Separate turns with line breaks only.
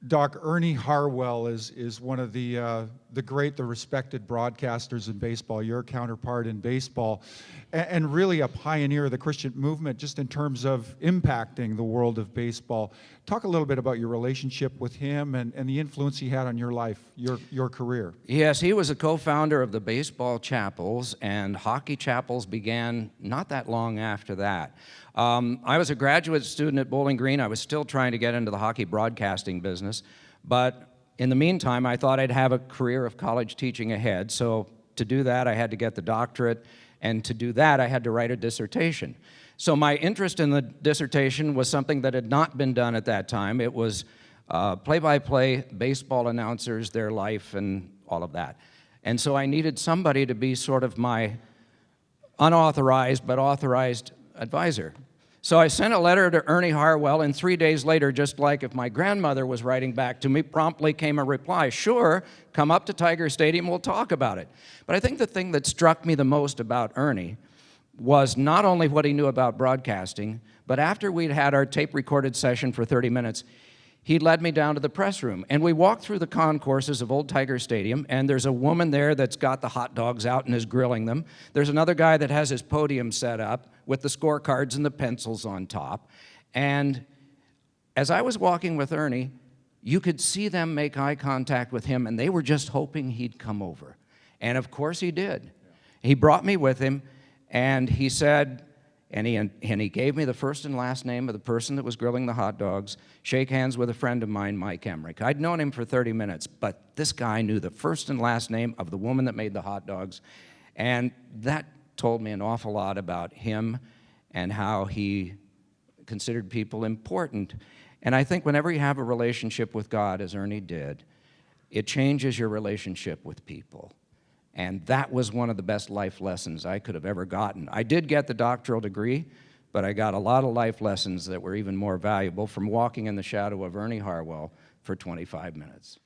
Doc, Ernie Harwell is one of the respected broadcasters in baseball, your counterpart in baseball, and really a pioneer of the Christian movement just in terms of impacting the world of baseball. Talk a little bit about your relationship with him and the influence he had on your life, your career.
Yes, he was a co-founder of the baseball chapels, and hockey chapels began not that long after that. I was a graduate student at Bowling Green. I was still trying to get into the hockey broadcasting business, but in the meantime, I thought I'd have a career of college teaching ahead. So to do that, I had to get the doctorate, and to do that, I had to write a dissertation. So my interest in the dissertation was something that had not been done at that time. It was play-by-play baseball announcers, their life, and all of that. And so I needed somebody to be sort of my unauthorized but authorized advisor. So I sent a letter to Ernie Harwell, and 3 days later, just like if my grandmother was writing back to me, promptly came a reply, "Sure, come up to Tiger Stadium, we'll talk about it." But I think the thing that struck me the most about Ernie was not only what he knew about broadcasting, but after we'd had our tape-recorded session for 30 minutes, he led me down to the press room, and we walked through the concourses of Old Tiger Stadium, and there's a woman there that's got the hot dogs out and is grilling them. There's another guy that has his podium set up with the scorecards and the pencils on top. And as I was walking with Ernie, you could see them make eye contact with him, and they were just hoping he'd come over. And of course he did. He brought me with him, and he said, and he gave me the first and last name of the person that was grilling the hot dogs. Shake hands with a friend of mine, Mike Emrick. I'd known him for 30 minutes, but this guy knew the first and last name of the woman that made the hot dogs. And that told me an awful lot about him and how he considered people important. And I think whenever you have a relationship with God, as Ernie did, it changes your relationship with people. And that was one of the best life lessons I could have ever gotten. I did get the doctoral degree, but I got a lot of life lessons that were even more valuable from walking in the shadow of Ernie Harwell for 25 minutes.